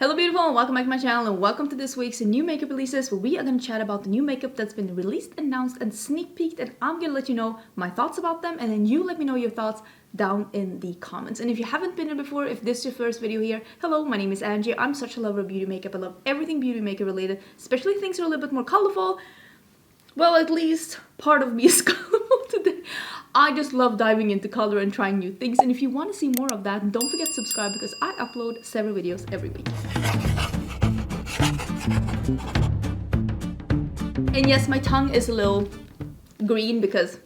Hello beautiful and welcome back to my channel and welcome to this week's new makeup releases where we are going to chat about the new makeup that's been released, announced and sneak peeked, and I'm going to let you know my thoughts about them and then you let me know your thoughts down in the comments. And if you haven't been here before, if this is your first video here, hello, my name is Angie. I'm such a lover of beauty makeup. I love everything beauty makeup related, especially things that are a little bit more colorful. Well, at least part of me is colorful today. I just love diving into color and trying new things. And if you want to see more of that, don't forget to subscribe because I upload several videos every week. And yes, my tongue is a little green because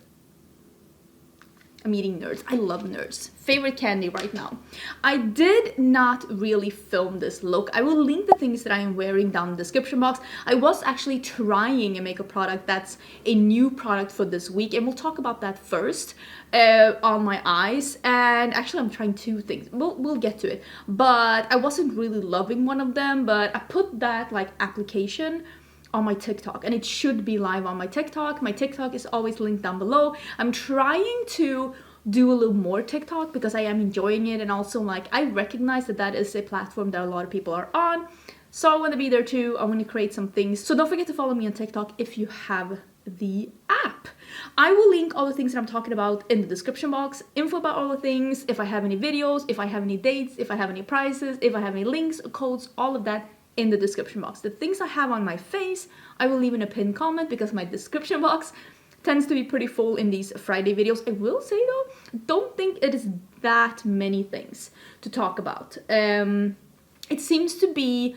I'm eating Nerds. I love Nerds. Favorite candy right now. I did not really film this look. I will link the things that I am wearing down in the description box. I was actually trying a makeup product that's a new product for this week, and we'll talk about that first on my eyes. And actually I'm trying two things. We'll get to it. But I wasn't really loving one of them, but I put that like application on my TikTok and it should be live on my TikTok. My TikTok is always linked down below. I'm trying to do a little more TikTok because I am enjoying it, and also like I recognize that that is a platform that a lot of people are on, so I want to be there too. I want to create some things, so don't forget to follow me on TikTok if you have the app. I will link all the things that I'm talking about in the description box, info about all the things, if I have any videos, if I have any dates, if I have any prices, if I have any links, codes, all of that in the description box. The things I have on my face, I will leave in a pinned comment because my description box tends to be pretty full in these Friday videos. I will say though, don't think it is that many things to talk about. It seems to be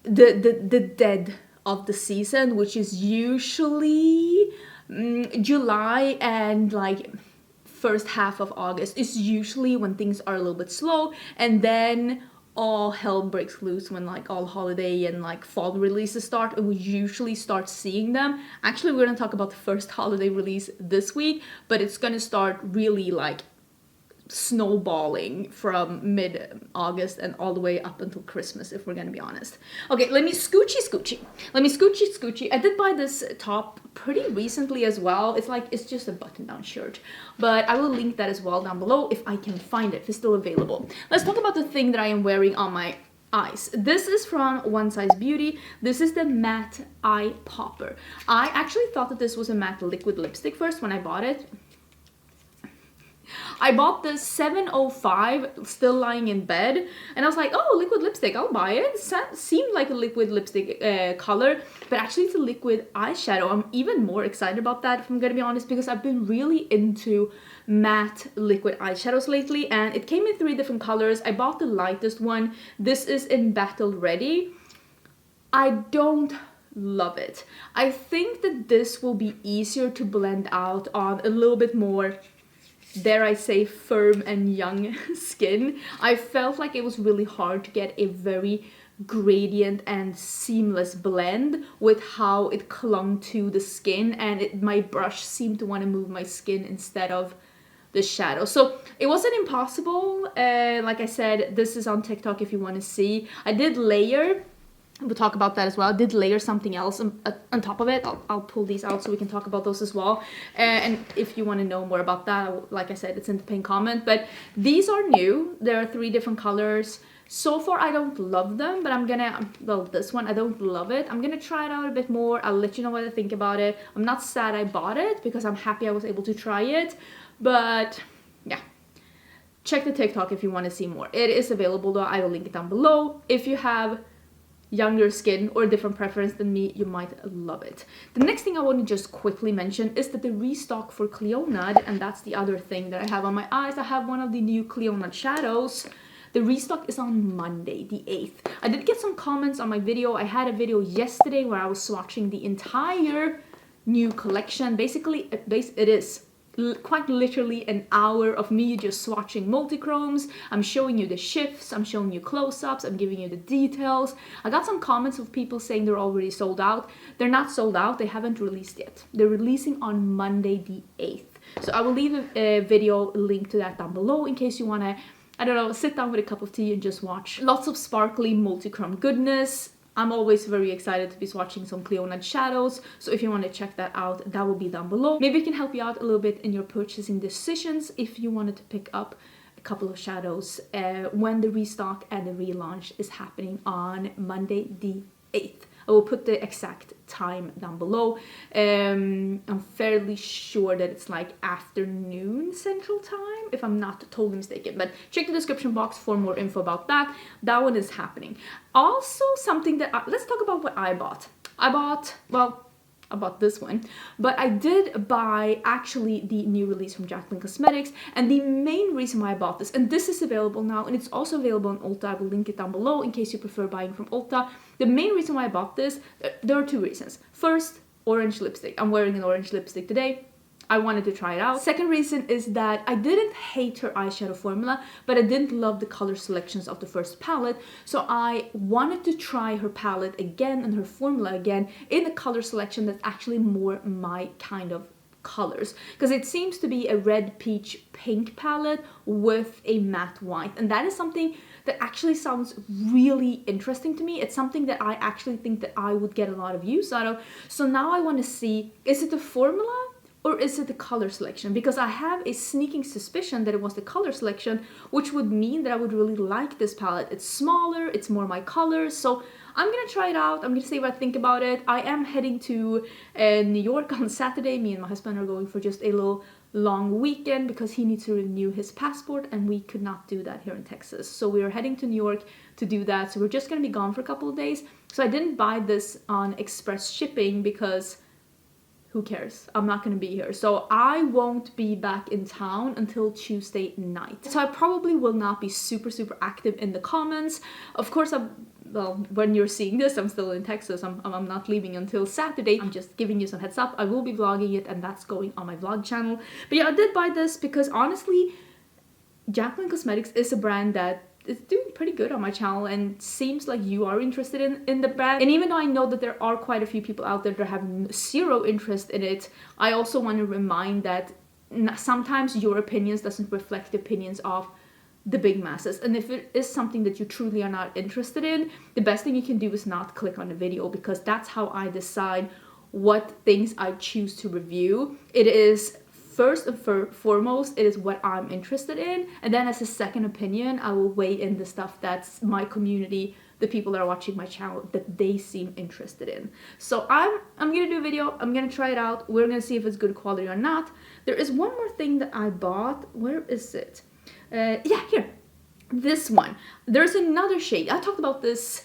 the dead of the season, which is usually July and like first half of August is usually when things are a little bit slow, and then all hell breaks loose when like all holiday and like fall releases start, and we usually start seeing them. Actually, we're gonna talk about the first holiday release this week, but it's gonna start really like snowballing from mid-August and all the way up until Christmas, if we're gonna be honest. Okay, let me scoochie. I did buy this top pretty recently as well. It's just a button-down shirt, but I will link that as well down below if I can find it, if it's still available. Let's talk about the thing that I am wearing on my eyes. This is from One Size Beauty. This is the matte eye popper. I actually thought that this was a matte liquid lipstick first when I bought it. I bought this 705 still lying in bed, and I was like, oh, liquid lipstick, I'll buy it. It seemed like a liquid lipstick color, but actually it's a liquid eyeshadow. I'm even more excited about that, if I'm gonna be honest, because I've been really into matte liquid eyeshadows lately, and it came in 3 different colors. I bought the lightest one. This is in Battle Ready. I don't love it. I think that this will be easier to blend out on a little bit more, dare I say, firm and young skin. I felt like it was really hard to get a very gradient and seamless blend with how it clung to the skin, and my brush seemed to want to move my skin instead of the shadow. So it wasn't impossible. Like I said, this is on TikTok if you want to see. I did layer. We'll talk about that as well. I did layer something else on top of it. I'll pull these out so we can talk about those as well. And if you want to know more about that, like I said, it's in the pinned comment. But these are new. There are 3 different colors. So far, I don't love them, but I'm gonna, well, this one, I don't love it. I'm gonna try it out a bit more. I'll let you know what I think about it. I'm not sad I bought it because I'm happy I was able to try it. But yeah, check the TikTok if you want to see more. It is available though. I will link it down below. If you have younger skin or a different preference than me, you might love it. The next thing I want to just quickly mention is that the restock for Clionadh, and that's the other thing that I have on my eyes. I have one of the new Clionadh shadows. The restock is on Monday, the 8th. I did get some comments on my video. I had a video yesterday where I was swatching the entire new collection. Basically, it is quite literally an hour of me just swatching multichromes. I'm showing you the shifts, I'm showing you close-ups, I'm giving you the details. I got some comments of people saying they're already sold out. They're not sold out, they haven't released yet. They're releasing on Monday the 8th. So I will leave a video link to that down below in case you want to, I don't know, sit down with a cup of tea and just watch lots of sparkly multichrome goodness. I'm always very excited to be swatching some Clionadh shadows, so if you want to check that out, that will be down below. Maybe it can help you out a little bit in your purchasing decisions if you wanted to pick up a couple of shadows when the restock and the relaunch is happening on Monday the 8th. I will put the exact time down below. I'm fairly sure that it's like afternoon Central Time, if I'm not totally mistaken. But check the description box for more info about that. That one is happening. Also, something that let's talk about what I bought. I bought this one, but I did buy actually the new release from Jaclyn Cosmetics, and the main reason why I bought this, and this is available now, and it's also available on Ulta. I will link it down below in case you prefer buying from Ulta. The main reason why I bought this, there are two reasons. First, orange lipstick. I'm wearing an orange lipstick today. I wanted to try it out. Second reason is that I didn't hate her eyeshadow formula, but I didn't love the color selections of the first palette. So I wanted to try her palette again and her formula again in a color selection that's actually more my kind of colors. Because it seems to be a red, peach, pink palette with a matte white. And that is something that actually sounds really interesting to me. It's something that I actually think that I would get a lot of use out of. So now I want to see, is it the formula? Or is it the color selection? Because I have a sneaking suspicion that it was the color selection, which would mean that I would really like this palette. It's smaller, it's more my colors, so I'm gonna try it out. I'm gonna see what I think about it. I am heading to New York on Saturday. Me and my husband are going for just a little long weekend because he needs to renew his passport, and we could not do that here in Texas. So we are heading to New York to do that. So we're just gonna be gone for a couple of days. So I didn't buy this on express shipping because who cares? I'm not going to be here. So I won't be back in town until Tuesday night. So I probably will not be super active in the comments. Of course, well, when you're seeing this, I'm still in Texas. I'm not leaving until Saturday. I'm just giving you some heads up. I will be vlogging it, and that's going on my vlog channel. But yeah, I did buy this because honestly, Jaclyn Cosmetics is a brand that it's doing pretty good on my channel, and seems like you are interested in the brand. And even though I know that there are quite a few people out there that have zero interest in it, I also want to remind that sometimes your opinions doesn't reflect the opinions of the big masses. And if it is something that you truly are not interested in, the best thing you can do is not click on the video, because that's how I decide what things I choose to review. It is first and foremost, it is what I'm interested in, and then as a second opinion, I will weigh in the stuff that's my community, the people that are watching my channel, that they seem interested in. So I'm gonna do a video, I'm gonna try it out, we're gonna see if it's good quality or not. There is one more thing that I bought. Where is it? Yeah, here. This one. There's another shade. I talked about this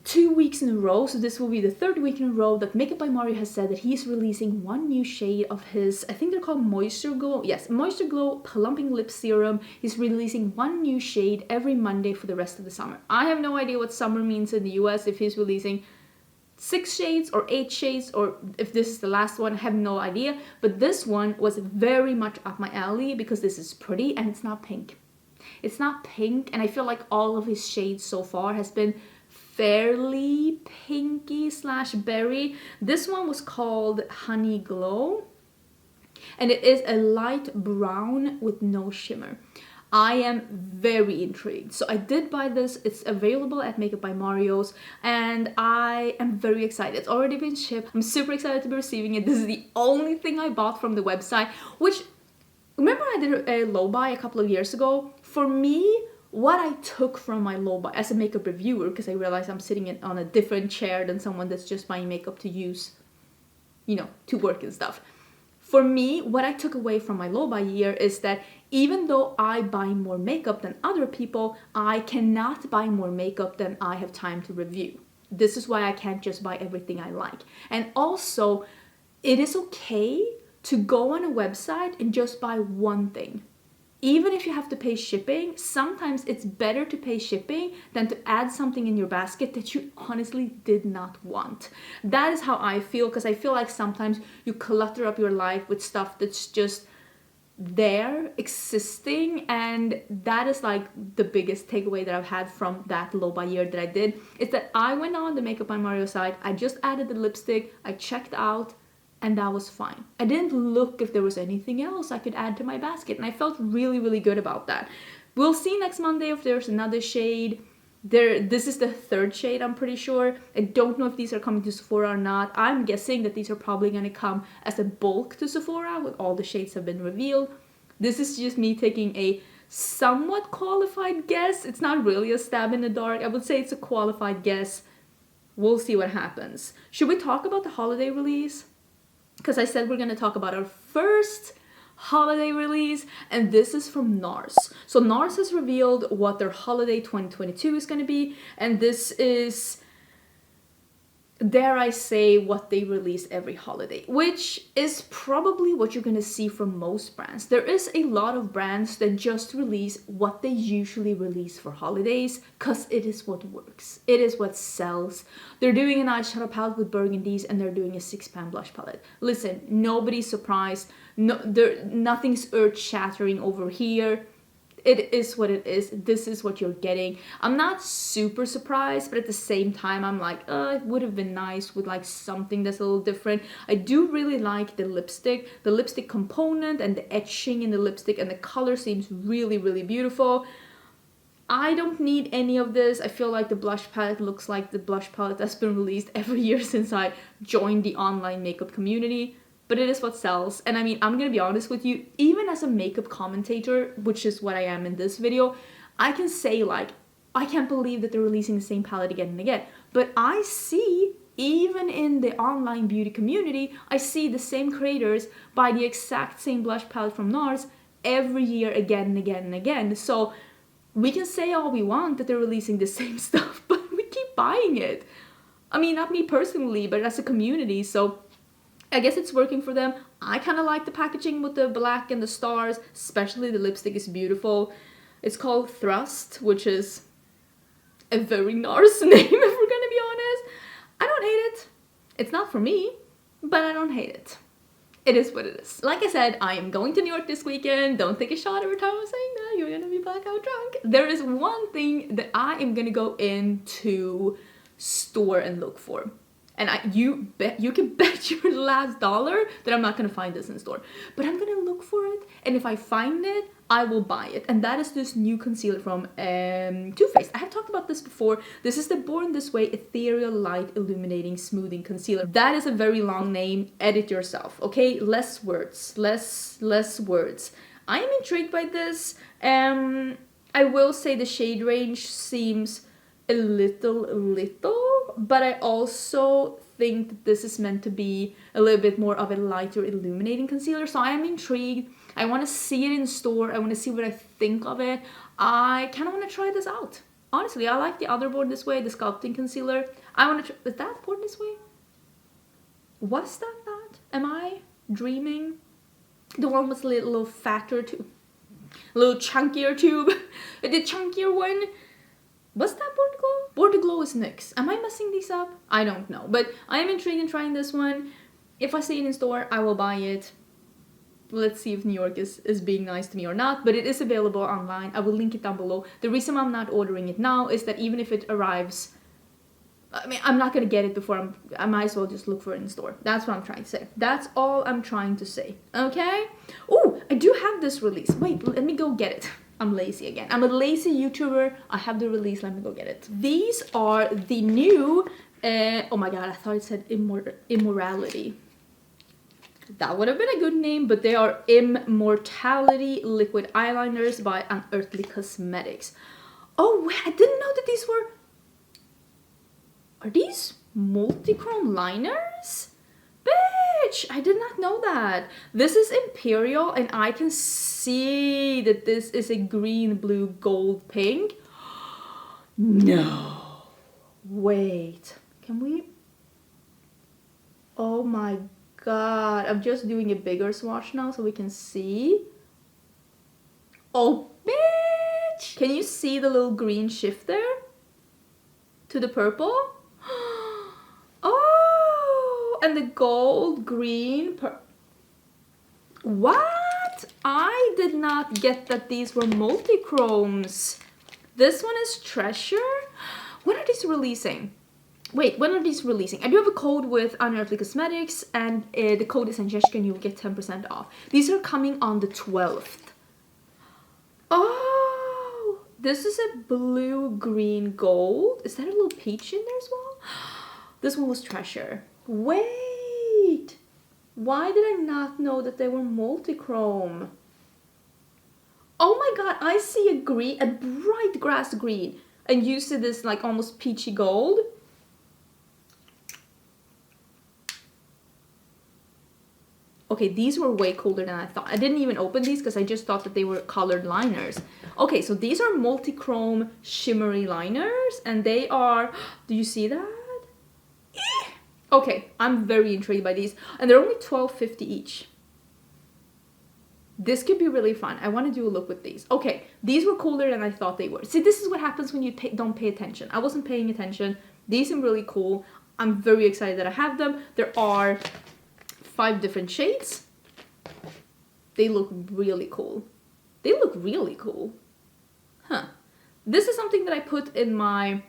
2 weeks in a row, so this will be the third week in a row that Makeup by Moira has said that he's releasing one new shade of his, I think they're called MoistureGlow. Yes, MoistureGlow Plumping Lip Serum. He's releasing one new shade every Monday for the rest of the summer. I have no idea what summer means in the US, if he's releasing 6 shades or 8 shades, or if this is the last one, I have no idea. But this one was very much up my alley because this is pretty and it's not pink. It's not pink, and I feel like all of his shades so far has been fairly pinky / berry. This one was called Honey Glow, and it is a light brown with no shimmer. I am very intrigued. So I did buy this. It's available at Makeup by Mario's, and I am very excited. It's already been shipped. I'm super excited to be receiving it. This is the only thing I bought from the website, which, remember I did a low buy a couple of years ago? For me, what I took from my low buy as a makeup reviewer, because I realized I'm sitting on a different chair than someone that's just buying makeup to use, you know, to work and stuff. For me, what I took away from my low buy year is that even though I buy more makeup than other people, I cannot buy more makeup than I have time to review. This is why I can't just buy everything I like. And also, it is okay to go on a website and just buy one thing. Even if you have to pay shipping, sometimes it's better to pay shipping than to add something in your basket that you honestly did not want. That is how I feel, because I feel like sometimes you clutter up your life with stuff that's just there, existing, and that is like the biggest takeaway that I've had from that low buy year that I did, is that I went on the Makeup by Mario site, I just added the lipstick, I checked out, and that was fine. I didn't look if there was anything else I could add to my basket, and I felt really good about that. We'll see next Monday if there's another shade. This is the third shade, I'm pretty sure. I don't know if these are coming to Sephora or not. I'm guessing that these are probably going to come as a bulk to Sephora when all the shades have been revealed. This is just me taking a somewhat qualified guess. It's not really a stab in the dark. I would say it's a qualified guess. We'll see what happens. Should we talk about the holiday release? Because I said we're going to talk about our first holiday release, and this is from Nars. So Nars has revealed what their holiday 2022 is going to be, and this is, dare I say, what they release every holiday, which is probably what you're going to see from most brands. There is a lot of brands that just release what they usually release for holidays because it is what works. It is what sells. They're doing an eyeshadow palette with burgundies and they're doing a 6-pan blush palette. Listen, nobody's surprised. Nothing's earth-shattering over here. It is what it is. This is what you're getting. I'm not super surprised, but at the same time, I'm like, it would have been nice with like something that's a little different. I do really like the lipstick component and the etching in the lipstick, and the color seems really, really beautiful. I don't need any of this. I feel like the blush palette looks like the blush palette that's been released every year since I joined the online makeup community. But it is what sells. And I mean, I'm gonna be honest with you, even as a makeup commentator, which is what I am in this video, I can say like, I can't believe that they're releasing the same palette again and again. But I see, even in the online beauty community, I see the same creators buy the exact same blush palette from Nars every year again and again and again. So we can say all we want that they're releasing the same stuff, but we keep buying it. I mean, not me personally, but as a community, so I guess it's working for them. I kind of like the packaging with the black and the stars, especially the lipstick is beautiful. It's called Thrust, which is a very Nars name if we're gonna be honest. I don't hate it. It's not for me, but I don't hate it. It is what it is. Like I said, I am going to New York this weekend. Don't take a shot every time I'm saying that. You're gonna be blackout drunk. There is one thing that I am gonna go into store and look for. And you can bet your last dollar that I'm not going to find this in store. But I'm going to look for it. And if I find it, I will buy it. And that is this new concealer from Too Faced. I have talked about this before. This is the Born This Way Ethereal Light Illuminating Smoothing Concealer. That is a very long name. Edit yourself, okay? Less words. Less words. I am intrigued by this. I will say the shade range seems a little, but I also think that this is meant to be a little bit more of a lighter illuminating concealer, so I am intrigued. I want to see it in store. I want to see what I think of it. I kind of want to try this out. Honestly, I like the other Born This Way, the sculpting concealer. I want to is that Born This Way? Was that? Am I dreaming? The one with a little fatter tube, a little chunkier tube. The chunkier one. Was that Born to Glow? Born to Glow is NYX. Am I messing these up? I don't know. But I am intrigued in trying this one. If I see it in store, I will buy it. Let's see if New York is being nice to me or not. But it is available online. I will link it down below. The reason I'm not ordering it now is that even if it arrives, I mean, I'm not going to get it before I might as well just look for it in store. That's what I'm trying to say. That's all I'm trying to say. Okay? Oh, I do have this release. Wait, let me go get it. I'm lazy again. I'm a lazy YouTuber. I have the release. Let me go get it. These are the new... oh my god, I thought it said Immorality. That would have been a good name, but they are Immortality Liquid Eyeliners by Unearthly Cosmetics. Oh, wait, I didn't know that these were... Are these multi-chrome liners? Bitch, I did not know that. This is Imperial, and I can see that this is a green, blue, gold, pink. No. Wait. Can we... Oh my god. I'm just doing a bigger swatch now so we can see. Oh, bitch. Can you see the little green shift there? To the purple? Oh, and the gold, green, what? I did not get that these were multi-chromes. This one is Treasure. When are these releasing? Wait, when are these releasing? I do have a code with Unearthly Cosmetics, and the code is Angelica, and you will get 10% off. These are coming on the 12th. Oh, this is a blue, green, gold. Is that a little peach in there as well? This one was Treasure. Wait, why did I not know that they were multi-chrome? Oh my god, I see a green, a bright grass green. And you see this like almost peachy gold. Okay, these were way colder than I thought. I didn't even open these because I just thought that they were colored liners. Okay, so these are multi-chrome shimmery liners. And they are... Do you see that? Okay, I'm very intrigued by these. And they're only $12.50 each. This could be really fun. I want to do a look with these. Okay, these were colder than I thought they were. See, this is what happens when you don't pay attention. I wasn't paying attention. These seem really cool. I'm very excited that I have them. There are 5 different shades. They look really cool. They look really cool. Huh. This is something that I put in my...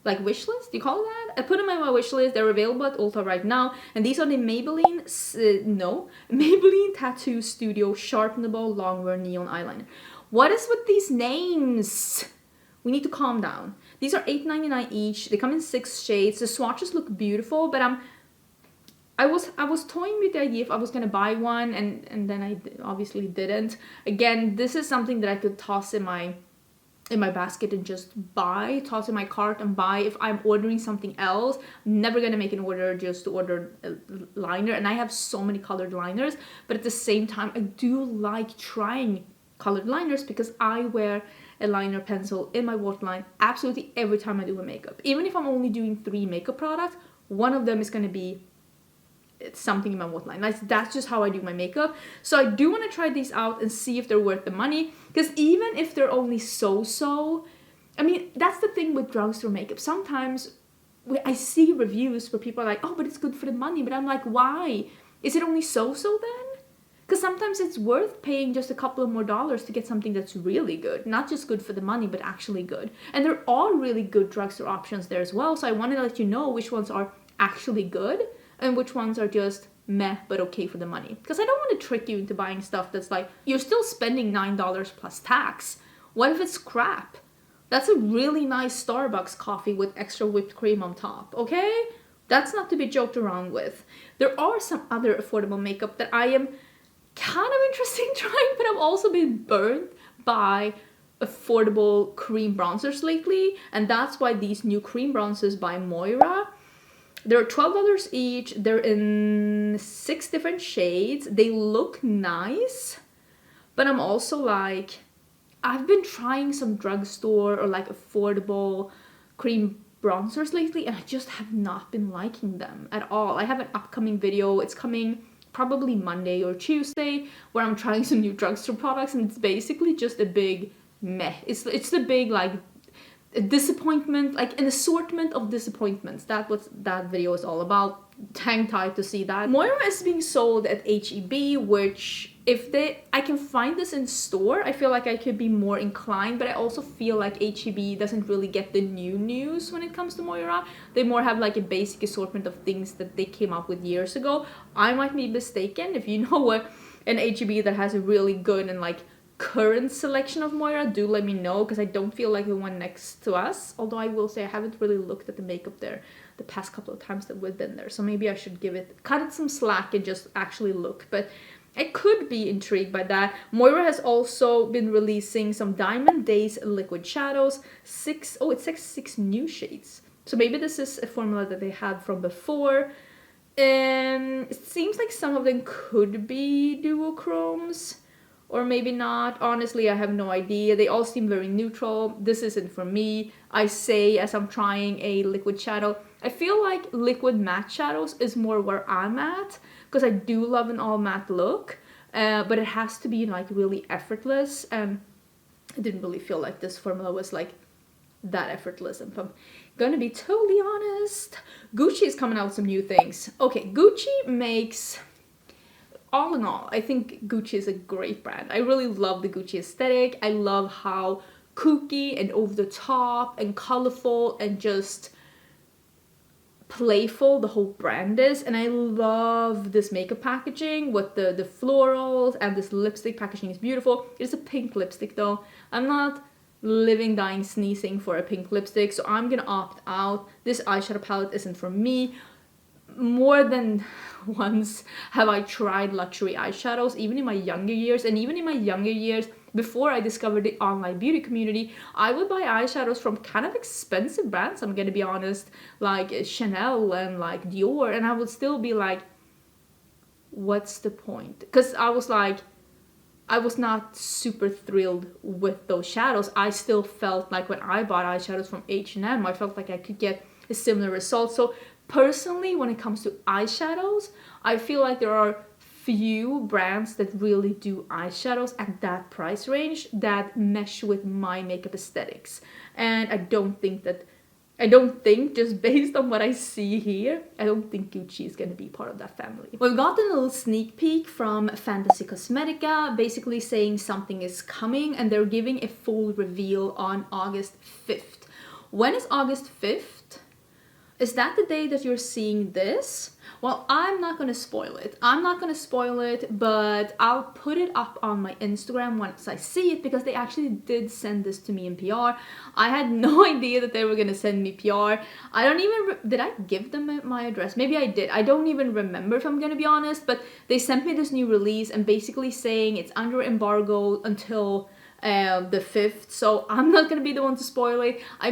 like wish list, do you call it that? I put them in my wish list. They're available at Ulta right now. And these are the Maybelline, Maybelline Tattoo Studio Sharpenable Longwear Neon Eyeliner. What is with these names? We need to calm down. These are $8.99 each. They come in 6 shades. The swatches look beautiful, but I was toying with the idea if I was gonna buy one, and then I obviously didn't. Again, this is something that I could toss in my basket and just buy, toss in my cart and buy if I'm ordering something else. I'm never gonna make an order just to order a liner, and I have so many colored liners, but at the same time I do like trying colored liners because I wear a liner pencil in my waterline absolutely every time I do a makeup. Even if I'm only doing 3 makeup products, one of them is gonna be something in my waterline. That's just how I do my makeup. So I do want to try these out and see if they're worth the money, because even if they're only so-so, I mean, that's the thing with drugstore makeup. Sometimes I see reviews where people are like, oh, but it's good for the money, but I'm like, why? Is it only so-so then? Because sometimes it's worth paying just a couple of more dollars to get something that's really good, not just good for the money, but actually good. And there are really good drugstore options there as well, so I want to let you know which ones are actually good and which ones are just meh but okay for the money. Because I don't want to trick you into buying stuff that's like, you're still spending $9 plus tax. What if it's crap? That's a really nice Starbucks coffee with extra whipped cream on top, okay? That's not to be joked around with. There are some other affordable makeup that I am kind of interested in trying, but I've also been burnt by affordable cream bronzers lately, and that's why these new cream bronzers by Moira, they're $12 each. They're in 6 different shades. They look nice, but I'm also like, I've been trying some drugstore or like affordable cream bronzers lately, and I just have not been liking them at all. I have an upcoming video. It's coming probably Monday or Tuesday where I'm trying some new drugstore products, and it's basically just a big meh. It's the big like a disappointment, like an assortment of disappointments. That's what that video is all about. Hang tight to see that. Moira is being sold at H-E-B, which I can find this in store, I feel like I could be more inclined, but I also feel like H-E-B doesn't really get the new news when it comes to Moira. They more have like a basic assortment of things that they came up with years ago. I might be mistaken. If you know an H-E-B that has a really good and like current selection of Moira, do let me know, because I don't feel like the one next to us, although I will say I haven't really looked at the makeup there the past couple of times that we've been there, so maybe I should cut it some slack and just actually look. But I could be intrigued by that. Moira has also been releasing some Diamond Daze liquid shadows. It says 6 new shades, so maybe this is a formula that they had from before. It seems like some of them could be duochromes, or maybe not. Honestly, I have no idea. They all seem very neutral. This isn't for me. I say as I'm trying a liquid shadow, I feel like liquid matte shadows is more where I'm at, because I do love an all matte look, but it has to be like really effortless, and I didn't really feel like this formula was like that effortless. If I'm gonna be totally honest, Gucci is coming out with some new things. Okay, Gucci makes... all in all, I think Gucci is a great brand. I really love the Gucci aesthetic. I love how kooky and over the top and colorful and just playful the whole brand is. And I love this makeup packaging with the florals, and this lipstick packaging is beautiful. It's a pink lipstick though. I'm not living, dying, sneezing for a pink lipstick, so I'm gonna opt out. This eyeshadow palette isn't for me. More than once have I tried luxury eyeshadows, even in my younger years, and even in my younger years, before I discovered the online beauty community, I would buy eyeshadows from kind of expensive brands, I'm gonna be honest, like Chanel and like Dior, and I would still be like, what's the point? Because I was like, I was not super thrilled with those shadows. I still felt like when I bought eyeshadows from H&M, I felt like I could get a similar result. So personally, when it comes to eyeshadows, I feel like there are few brands that really do eyeshadows at that price range that mesh with my makeup aesthetics. And I don't think, just based on what I see here, I don't think Gucci is going to be part of that family. We've gotten a little sneak peek from Fantasy Cosmetica, basically saying something is coming, and they're giving a full reveal on August 5th. When is August 5th? Is that the day that you're seeing this? Well, I'm not going to spoil it. But I'll put it up on my Instagram once I see it, because they actually did send this to me in PR. I had no idea that they were going to send me PR. I don't even... did I give them my address? Maybe I did. I don't even remember, if I'm going to be honest. But they sent me this new release and basically saying it's under embargo until... the 5th, so I'm not gonna be the one to spoil it. I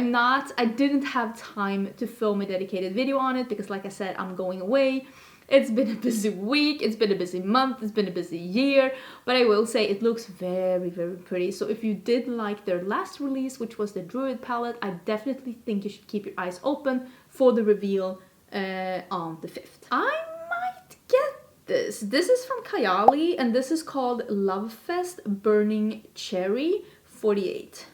didn't have time to film a dedicated video on it because, like I said, I'm going away. It's been a busy week, it's been a busy month, it's been a busy year, but I will say it looks very, very pretty. So if you did like their last release, which was the Druid palette, I definitely think you should keep your eyes open for the reveal on the 5th. I might get this. This is from Kayali, and this is called Love Fest Burning Cherry 48.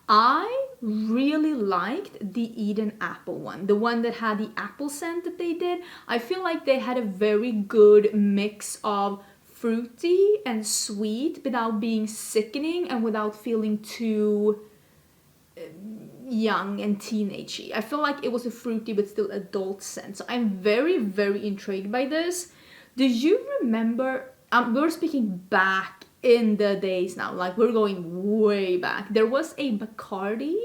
I really liked the Eden Apple one, the one that had the apple scent that they did. I feel like they had a very good mix of fruity and sweet without being sickening and without feeling too young and teenagey. I feel like it was a fruity but still adult scent. So I'm very, very intrigued by this. Do you remember, we're speaking back in the days now, like we're going way back. There was a Bacardi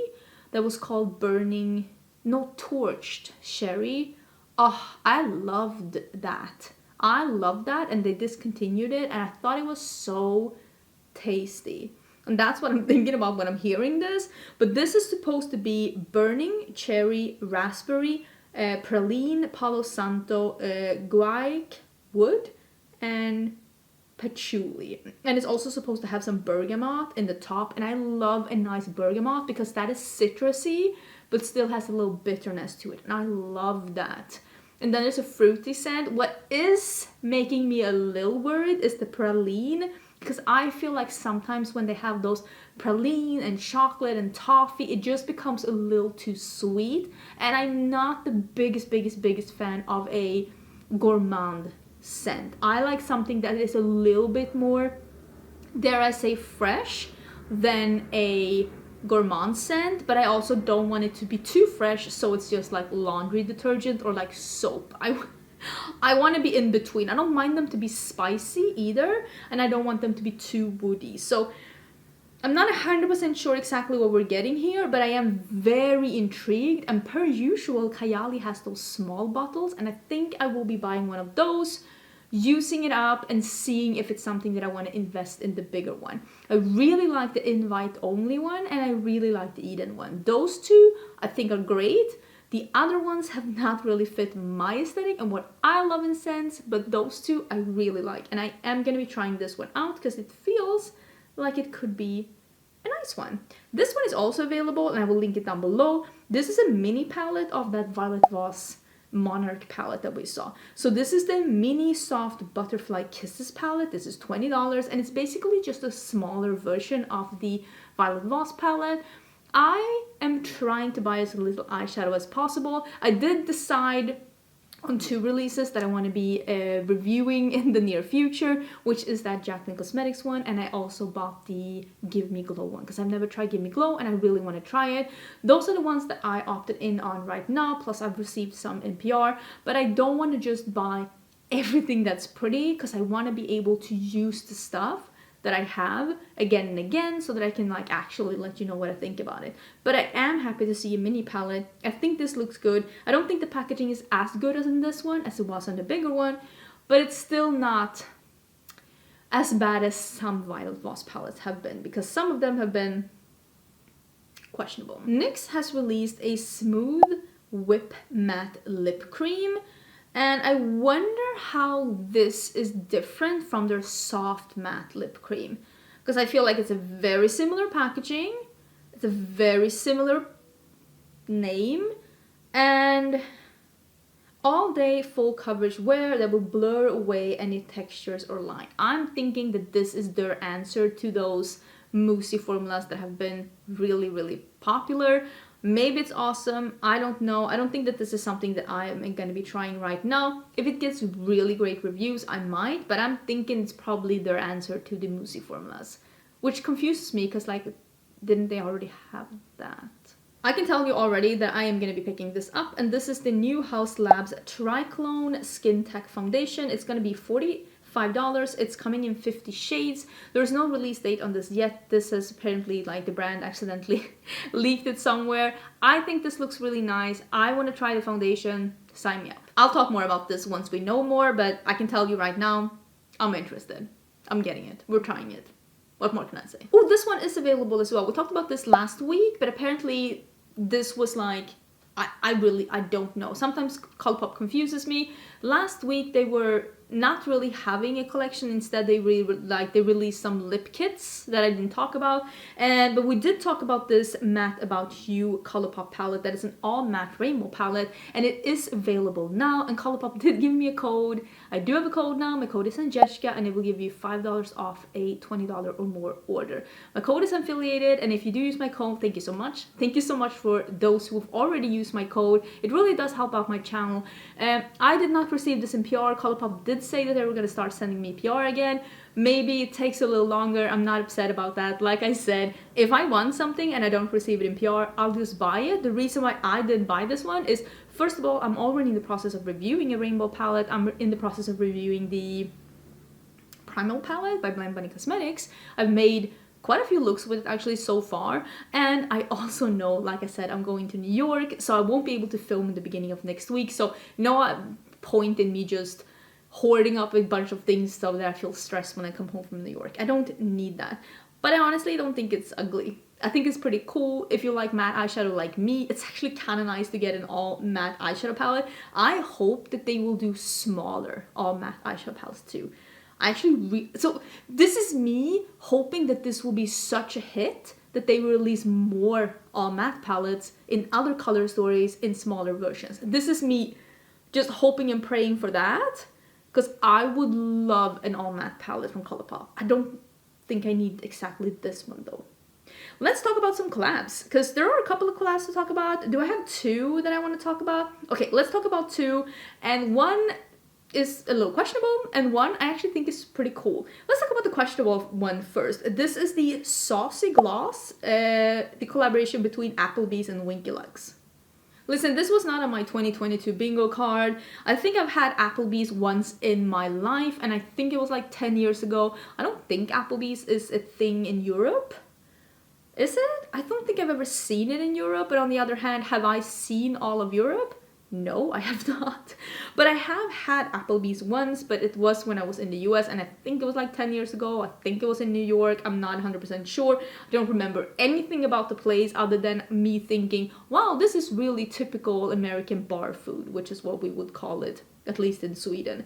that was called Torched Sherry. Oh, I loved that. And they discontinued it, and I thought it was so tasty. And that's what I'm thinking about when I'm hearing this. But this is supposed to be Burning Cherry, Raspberry, Praline, Palo Santo, Guaiac Wood, and Patchouli. And it's also supposed to have some bergamot in the top. And I love a nice bergamot because that is citrusy, but still has a little bitterness to it. And I love that. And then there's a fruity scent. What is making me a little worried is the praline, because I feel like sometimes when they have those praline and chocolate and toffee, it just becomes a little too sweet. And I'm not the biggest fan of a gourmand scent. I like something that is a little bit more, dare I say, fresh than a gourmand scent, but I also don't want it to be too fresh, so it's just like laundry detergent or like soap. I want to be in between. I don't mind them to be spicy either, and I don't want them to be too woody. So I'm not 100% sure exactly what we're getting here, but I am very intrigued. And per usual, Kayali has those small bottles, and I think I will be buying one of those, using it up and seeing if it's something that I want to invest in the bigger one. I really like the invite only one, and I really like the Eden one. Those two I think are great. The other ones have not really fit my aesthetic and what I love in scents, but those two I really like. And I am going to be trying this one out because it feels like it could be a nice one. This one is also available, and I will link it down below. This is a mini palette of that Violet Voss Monarch palette that we saw. So this is the mini soft butterfly kisses palette. This is $20, and it's basically just a smaller version of the Violet Voss palette. I am trying to buy as little eyeshadow as possible. I did decide on two releases that I want to be reviewing in the near future, which is that Jaclyn Cosmetics one, and I also bought the Give Me Glow one because I've never tried Give Me Glow and I really want to try it. Those are the ones that I opted in on right now, plus I've received some in PR, but I don't want to just buy everything that's pretty because I want to be able to use the stuff that I have again and again so that I can like actually let you know what I think about it. But I am happy to see a mini palette. I think this looks good. I don't think the packaging is as good as in this one as it was on the bigger one, but it's still not as bad as some Violet Voss palettes have been, because some of them have been questionable. NYX has released a smooth whip matte lip cream, and I wonder how this is different from their soft matte lip cream, because I feel like it's a very similar packaging, it's a very similar name, and all day full coverage wear that will blur away any textures or line. I'm thinking that this is their answer to those moussey formulas that have been really, really popular. Maybe it's awesome, I don't know. I don't think that this is something that I am going to be trying right now. If it gets really great reviews, I might, but I'm thinking it's probably their answer to the moussey formulas, which confuses me because, like, didn't they already have that? I can tell you already that I am going to be picking this up, and this is the new Haus Labs Triclone Skin Tech Foundation. It's going to be $45. It's coming in 50 shades. There's no release date on this yet. This is apparently, like, the brand accidentally leaked it somewhere. I think this looks really nice. I want to try the foundation. Sign me up. I'll talk more about this once we know more, but I can tell you right now, I'm interested. I'm getting it. We're trying it. What more can I say? Oh, this one is available as well. We talked about this last week, but apparently this was like, I don't know. Sometimes Colourpop confuses me. Last week they were not really having a collection. Instead they released some lip kits that I didn't talk about, but we did talk about this Matte About You Colourpop palette that is an all matte rainbow palette, and it is available now, and Colourpop did give me a code. I do have a code now. My code is Angelica, and it will give you $5 off a $20 or more order. My code is affiliated, and if you do use my code, thank you so much. Thank you so much for those who have already used my code. It really does help out my channel. I did not receive this in PR. Colourpop did say that they were going to start sending me PR again. Maybe it takes a little longer. I'm not upset about that. Like I said, if I want something and I don't receive it in PR, I'll just buy it. The reason why I didn't buy this one is, first of all, I'm already in the process of reviewing a rainbow palette. I'm in the process of reviewing the Primal palette by Unearthly Cosmetics. I've made quite a few looks with it actually so far, and I also know, like I said, I'm going to New York, so I won't be able to film in the beginning of next week, so no point in me just hoarding up a bunch of things so that I feel stressed when I come home from New York. I don't need that, but I honestly don't think it's ugly. I think it's pretty cool. If you like matte eyeshadow like me, it's actually kind of nice to get an all matte eyeshadow palette. I hope that they will do smaller all matte eyeshadow palettes too. So this is me hoping that this will be such a hit that they will release more all matte palettes in other color stories in smaller versions. This is me just hoping and praying for that, because I would love an all matte palette from Colourpop. I don't think I need exactly this one though. Let's talk about some collabs, because there are a couple of collabs to talk about. Do I have two that I want to talk about? Okay, let's talk about two, and one is a little questionable, and one I actually think is pretty cool. Let's talk about the questionable one first. This is the Saucy Gloss, the collaboration between Applebee's and Winky Lux. Listen, this was not on my 2022 bingo card. I think I've had Applebee's once in my life, and I think it was like 10 years ago. I don't think Applebee's is a thing in Europe. Is it? I don't think I've ever seen it in Europe, but on the other hand, have I seen all of Europe? No, I have not. But I have had Applebee's once, but it was when I was in the US, and I think it was like 10 years ago. I think it was in New York. I'm not 100% sure. I don't remember anything about the place other than me thinking, wow, this is really typical American bar food, which is what we would call it, at least in Sweden.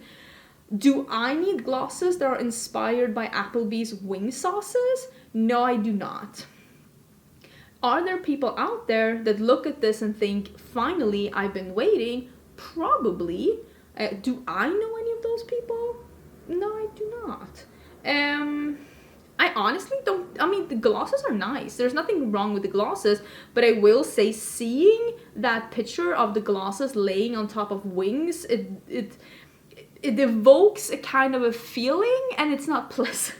Do I need glosses that are inspired by Applebee's wing sauces? No, I do not. Are there people out there that look at this and think, finally, I've been waiting? Probably. Do I know any of those people? No, I do not. I honestly don't. I mean, the glosses are nice. There's nothing wrong with the glosses, but I will say, seeing that picture of the glosses laying on top of wings, it evokes a kind of a feeling, and it's not pleasant.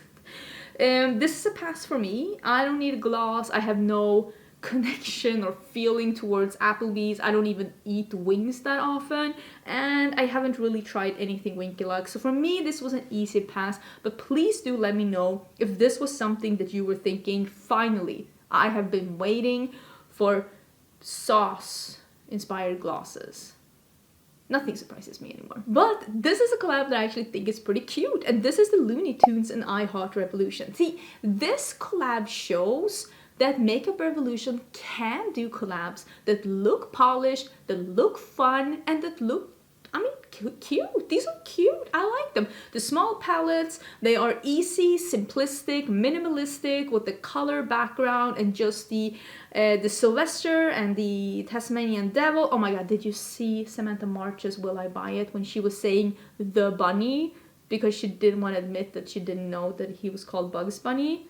This is a pass for me. I don't need a gloss. I have no connection or feeling towards Applebee's. I don't even eat wings that often, and I haven't really tried anything Winky Lux. So for me, this was an easy pass, but please do let me know if this was something that you were thinking, finally, I have been waiting for sauce-inspired glosses. Nothing surprises me anymore. But this is a collab that I actually think is pretty cute. And this is the Looney Tunes and I Heart Revolution. See, this collab shows that Makeup Revolution can do collabs that look polished, that look fun, and that look, I mean, cute. These are cute. I like them. The small palettes, they are easy, simplistic, minimalistic with the color background and just the Sylvester and the Tasmanian Devil. Oh my god, did you see Samantha March's Will I Buy It when she was saying the bunny because she didn't want to admit that she didn't know that he was called Bugs Bunny?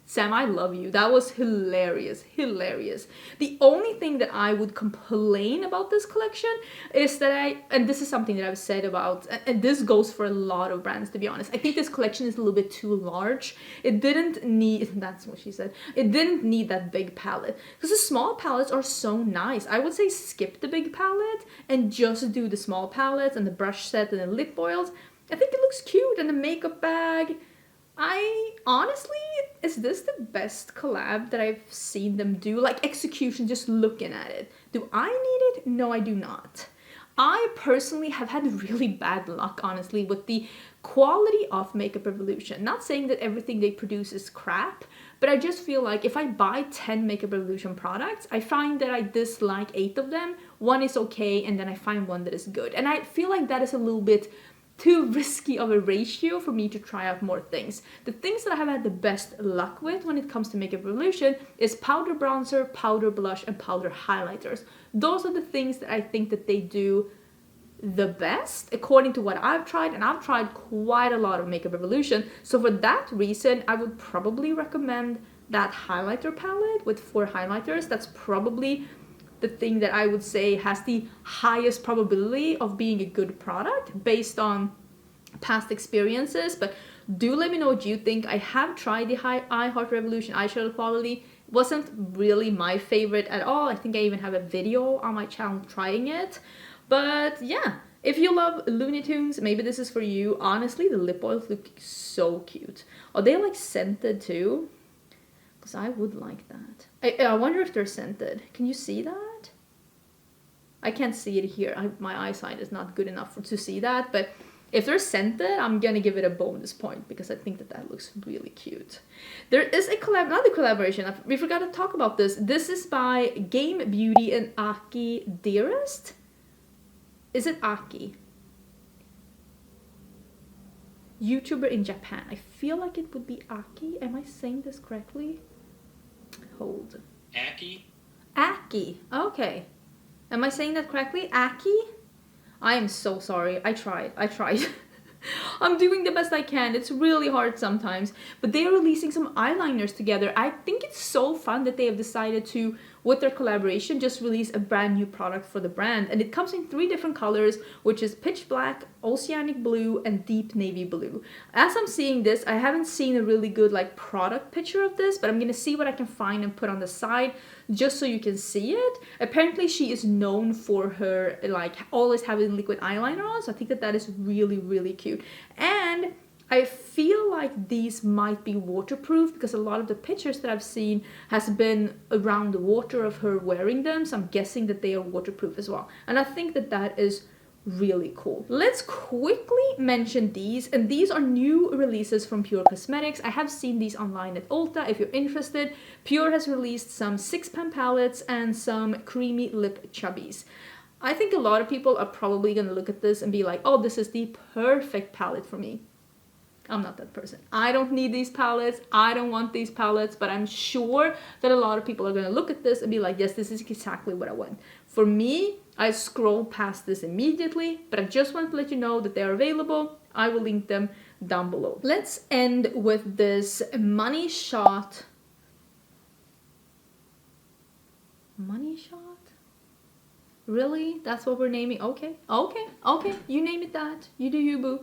Sam, I love you. That was hilarious, hilarious. The only thing that I would complain about this collection is that and this is something that I've said about, and this goes for a lot of brands, to be honest. I think this collection is a little bit too large. It didn't need, that's what she said, it didn't need that big palette. Because the small palettes are so nice. I would say skip the big palette and just do the small palettes and the brush set and the lip oils. I think it looks cute, and the makeup bag. I honestly, is this the best collab that I've seen them do? Like execution, just looking at it. Do I need it? No, I do not. I personally have had really bad luck, honestly, with the quality of Makeup Revolution. Not saying that everything they produce is crap, but I just feel like if I buy 10 Makeup Revolution products, I find that I dislike 8 of them. One is okay, and then I find one that is good. And I feel like that is a little bit too risky of a ratio for me to try out more things. The things that I have had the best luck with when it comes to Makeup Revolution is powder bronzer, powder blush, and powder highlighters. Those are the things that I think that they do the best according to what I've tried, and I've tried quite a lot of Makeup Revolution. So for that reason, I would probably recommend that highlighter palette with 4 highlighters. That's probably the thing that I would say has the highest probability of being a good product based on past experiences. But do let me know what you think. I have tried the I Heart Revolution eyeshadow quality. It wasn't really my favorite at all. I think I even have a video on my channel trying it. But yeah, if you love Looney Tunes, maybe this is for you. Honestly, the lip oils look so cute. Are they like scented too? Because I would like that. I wonder if they're scented. Can you see that? I can't see it here. My eyesight is not good enough to see that. But if they're scented, I'm going to give it a bonus point because I think that that looks really cute. There is another collaboration. We forgot to talk about this. This is by Game Beauty and Aki Dearest. Is it Aki? YouTuber in Japan. I feel like it would be Aki. Am I saying this correctly? Hold. Aki? Aki. Okay. Am I saying that correctly? Aki? I am so sorry. I tried. I'm doing the best I can. It's really hard sometimes. But they are releasing some eyeliners together. I think it's so fun that they have decided to, with their collaboration, just release a brand new product for the brand. And it comes in 3 different colors, which is pitch black, oceanic blue, and deep navy blue. As I'm seeing this, I haven't seen a really good like product picture of this, but I'm gonna see what I can find and put on the side just so you can see it. Apparently she is known for her like always having liquid eyeliner on, so I think that that is really, really cute. And I feel like these might be waterproof because a lot of the pictures that I've seen has been around the water of her wearing them, so I'm guessing that they are waterproof as well. And I think that that is really cool. Let's quickly mention these, and these are new releases from Pure Cosmetics. I have seen these online at Ulta if you're interested. Pure has released some 6-pan palettes and some creamy lip chubbies. I think a lot of people are probably gonna look at this and be like, oh, this is the perfect palette for me. I'm not that person. I don't need these palettes. I don't want these palettes, but I'm sure that a lot of people are going to look at this and be like, yes, this is exactly what I want. For me, I scroll past this immediately, but I just want to let you know that they're available. I will link them down below. Let's end with this Moneyshot. Moneyshot? Really? That's what we're naming? Okay. You name it that. You do you, boo.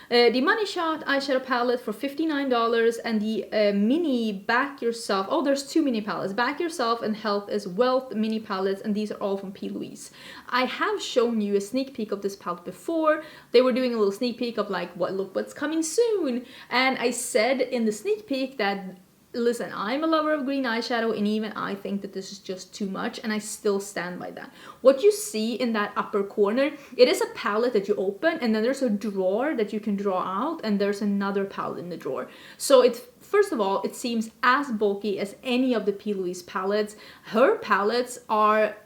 The Moneyshot eyeshadow palette for $59 and the mini Back Yourself. Oh, there's 2 mini palettes. Back Yourself and Health is Wealth mini palettes, and these are all from P. Louise. I have shown you a sneak peek of this palette before. They were doing a little sneak peek of like, look what's coming soon. And I said in the sneak peek that listen, I'm a lover of green eyeshadow, and even I think that this is just too much, and I still stand by that. What you see in that upper corner, it is a palette that you open, and then there's a drawer that you can draw out, and there's another palette in the drawer. So it's, first of all, it seems as bulky as any of the P. Louise palettes. Her palettes are,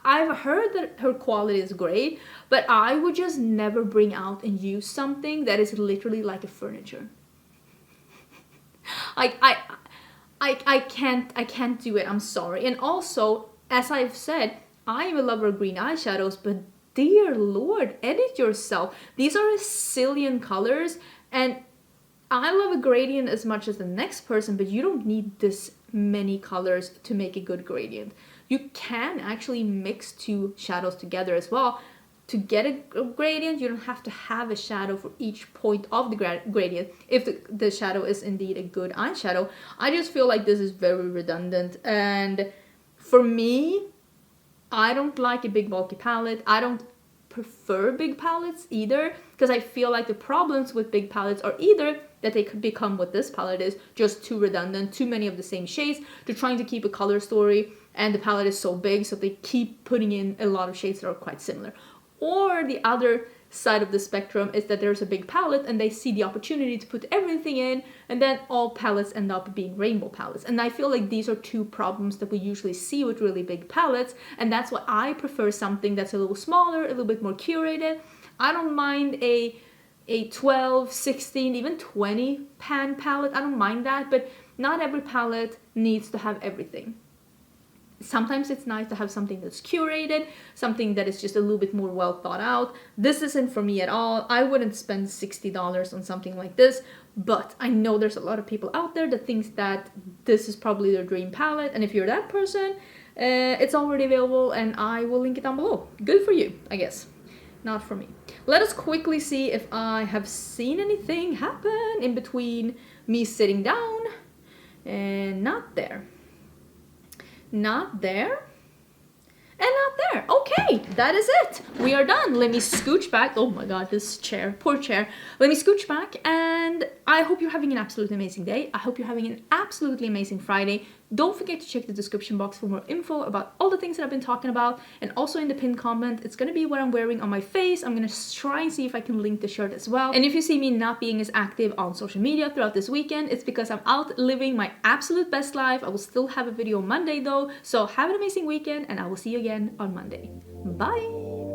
I've heard that her quality is great, but I would just never bring out and use something that is literally like a furniture. I can't do it. I'm sorry. And also, as I've said, I am a lover of green eyeshadows, but dear Lord, edit yourself. These are a zillion colors, and I love a gradient as much as the next person, but you don't need this many colors to make a good gradient. You can actually mix two shadows together as well. To get a gradient, you don't have to have a shadow for each point of the gradient if the shadow is indeed a good eyeshadow. I just feel like this is very redundant, and for me, I don't like a big bulky palette. I don't prefer big palettes either, because I feel like the problems with big palettes are either that they could become what this palette is, just too redundant, too many of the same shades. They're trying to keep a color story, and the palette is so big, so they keep putting in a lot of shades that are quite similar. Or the other side of the spectrum is that there's a big palette and they see the opportunity to put everything in, and then all palettes end up being rainbow palettes. And I feel like these are two problems that we usually see with really big palettes, and that's why I prefer something that's a little smaller, a little bit more curated. I don't mind a 12, 16, even 20 pan palette. I don't mind that, but not every palette needs to have everything. Sometimes it's nice to have something that's curated, something that is just a little bit more well thought out. This isn't for me at all. I wouldn't spend $60 on something like this, but I know there's a lot of people out there that thinks that this is probably their dream palette, and if you're that person, it's already available, and I will link it down below. Good for you, I guess. Not for me. Let us quickly see if I have seen anything happen in between me sitting down and not there. Not there, and not there. Okay, that is it. We are done. Let me scooch back. Oh my god, this chair, poor chair. Let me scooch back, and I hope you're having an absolutely amazing day. I hope you're having an absolutely amazing Friday. Don't forget to check the description box for more info about all the things that I've been talking about, and also in the pinned comment, it's gonna be what I'm wearing on my face. I'm gonna try and see if I can link the shirt as well. And if you see me not being as active on social media throughout this weekend, it's because I'm out living my absolute best life. I will still have a video on Monday though, so have an amazing weekend, and I will see you again on Monday. Bye!